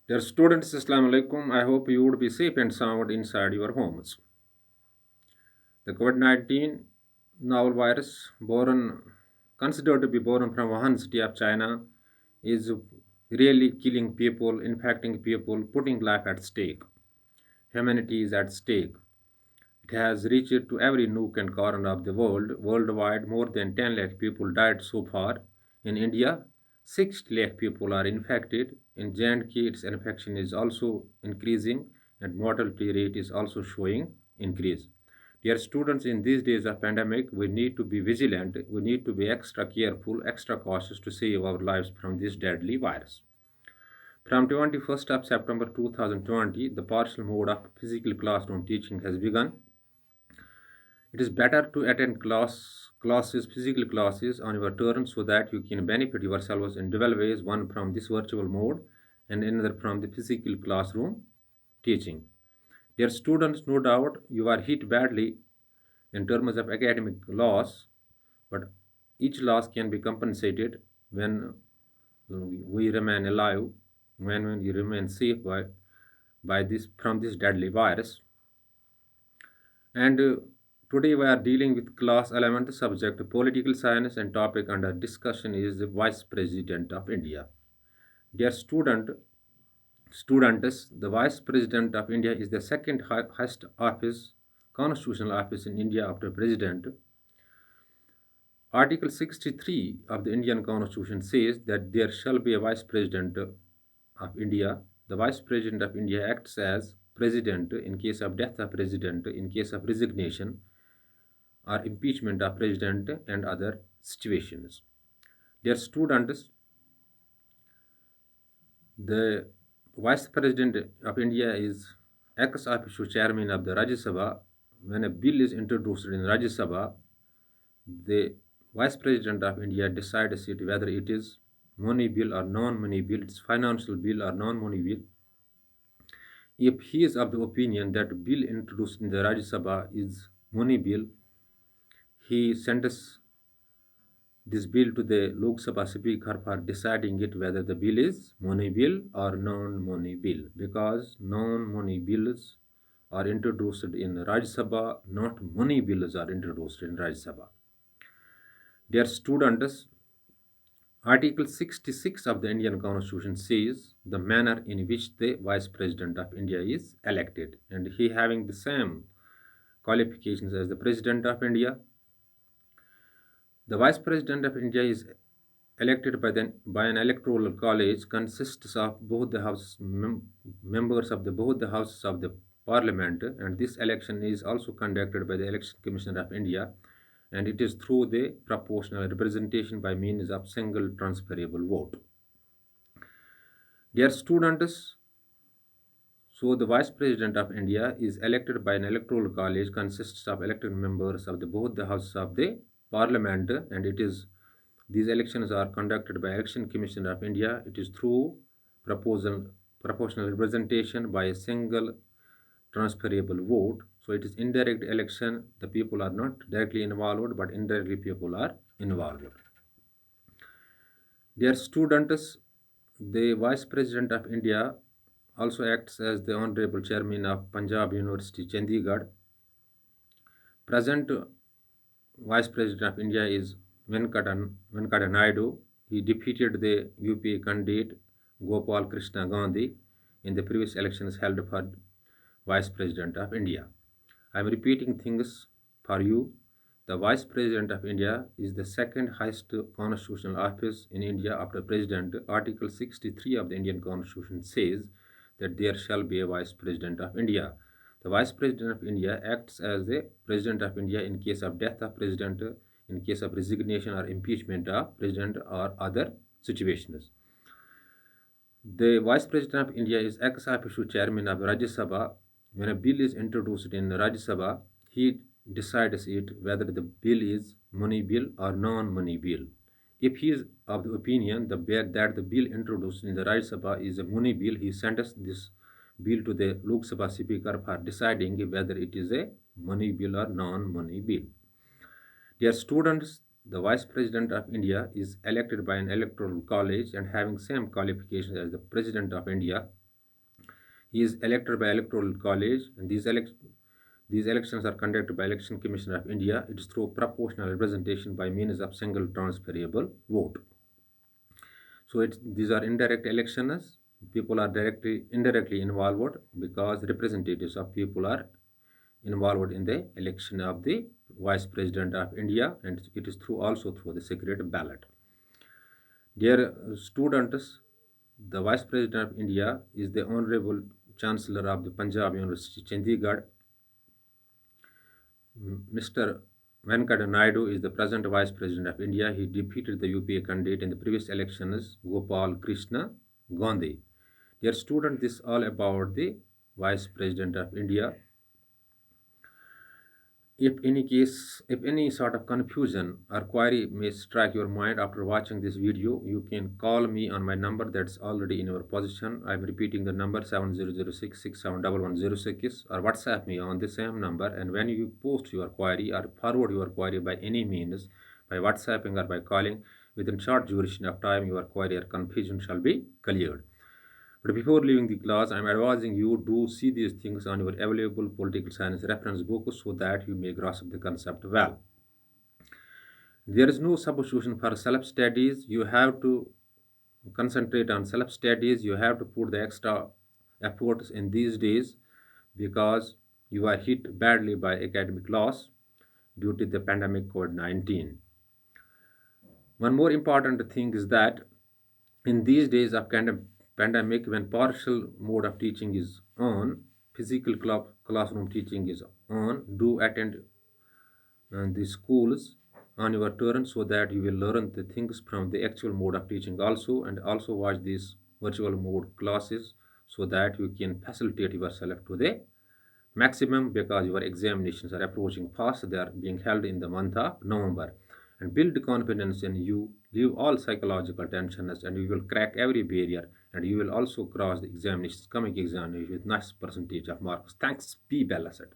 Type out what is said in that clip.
Dear students, Assalamu alaikum. I hope you would be safe and sound inside your homes. The COVID 19 novel virus, considered to be born from Wuhan city of China, is really killing people, infecting people, putting life at stake. Humanity is at stake. It has reached to every nook and corner of the world. Worldwide, more than 10 lakh people died so far. In India, 6 lakh people are infected. In J&K, its infection is also increasing and mortality rate is also showing increase. Dear students, in these days of pandemic, we need to be vigilant. We need to be extra careful, extra cautious to save our lives from this deadly virus. From 21st of September 2020, the partial mode of physical classroom teaching has begun. It is better to attend physical classes on your turn so that you can benefit yourselves in dual ways, one from this virtual mode and another from the physical classroom teaching. Dear students, no doubt you are hit badly in terms of academic loss, but each loss can be compensated when we remain alive, when we remain safe by this from this deadly virus. And today we are dealing with class 11th subject political science and topic under discussion is the Vice President of India. Dear students, the Vice President of India is the second highest office, constitutional office in India after President. Article 63 of the Indian Constitution says that there shall be a Vice President of India. The Vice President of India acts as President in case of death of President, in case of resignation, or impeachment of president and other situations. Dear students, the Vice President of India is ex officio chairman of the Rajya Sabha. When a bill is introduced in Rajya Sabha, the Vice President of India decides it whether it is money bill or non-money bill, it's financial bill or non-money bill. If he is of the opinion that bill introduced in the Rajya Sabha is money bill, he sends this bill to the Lok Sabha Speaker for deciding it whether the bill is money bill or non-money bill, because non-money bills are introduced in Rajya Sabha, not money bills are introduced in Rajya Sabha. Dear students, Article 66 of the Indian Constitution says the manner in which the Vice President of India is elected, and he having the same qualifications as the President of India. The Vice President of India is elected by an electoral college consists of both the members of both the houses of the parliament, and this election is also conducted by the Election Commission of India, and it is through the proportional representation by means of single transferable vote. Dear students, so the Vice President of India is elected by an electoral college consists of elected members of both the houses of the parliament, and it is these elections are conducted by Election Commission of India. It is through proposal proportional representation by a single transferable vote. So it is indirect election. The people are not directly involved, but indirectly people are involved. Dear students, the Vice President of India also acts as the Honorable Chairman of Punjab University, Chandigarh. Present Vice President of India is Venkata Naidu. He defeated the UPA candidate Gopal Krishna Gandhi in the previous elections held for Vice President of India. I am repeating things for you. The Vice President of India is the second highest constitutional office in India after President. Article 63 of the Indian Constitution says that there shall be a Vice President of India. The Vice President of India acts as the President of India in case of death of President, in case of resignation or impeachment of President or other situations. The Vice President of India is ex officio chairman of Rajya Sabha. When a bill is introduced in Rajya Sabha, he decides it whether the bill is money bill or non-money bill. If he is of the opinion that the bill introduced in the Rajya Sabha is a money bill, he sends this bill to the Lok Sabha Speaker for deciding whether it is a money bill or non-money bill. Dear students, the Vice President of India is elected by an electoral college and having same qualifications as the President of India. He is elected by electoral college, and these elections are conducted by Election Commission of India. It is through proportional representation by means of single transferable vote. So these are indirect elections. People are indirectly involved because representatives of people are involved in the election of the Vice President of India, and it is also through the secret ballot. Dear students, the Vice President of India is the Honorable Chancellor of the Punjab University, Chandigarh. Mr. Venkata Naidu is the present Vice President of India. He defeated the UPA candidate in the previous elections, Gopal Krishna Gandhi. Dear student, this is all about the Vice President of India. If any sort of confusion or query may strike your mind after watching this video, you can call me on my number that's already in your position. I'm repeating the number 7006671106, or WhatsApp me on the same number. And when you post your query or forward your query by any means, by WhatsApping or by calling, within short duration of time, your query or confusion shall be cleared. But before leaving the class, I am advising you to see these things on your available political science reference book so that you may grasp the concept well. There is no substitution for self-studies. You have to concentrate on self-studies. You have to put the extra efforts in these days because you are hit badly by academic loss due to the pandemic COVID-19. One more important thing is that in these days of pandemic, when partial mode of teaching is on, physical classroom teaching is on, do attend the schools on your turn so that you will learn the things from the actual mode of teaching also, and also watch these virtual mode classes so that you can facilitate yourself to the maximum because your examinations are approaching fast. They are being held in the month of November. And build confidence in you, leave all psychological tensions, and you will crack every barrier, and you will also cross the examinations, coming examinations with nice percentage of marks. Thanks. Be blessed.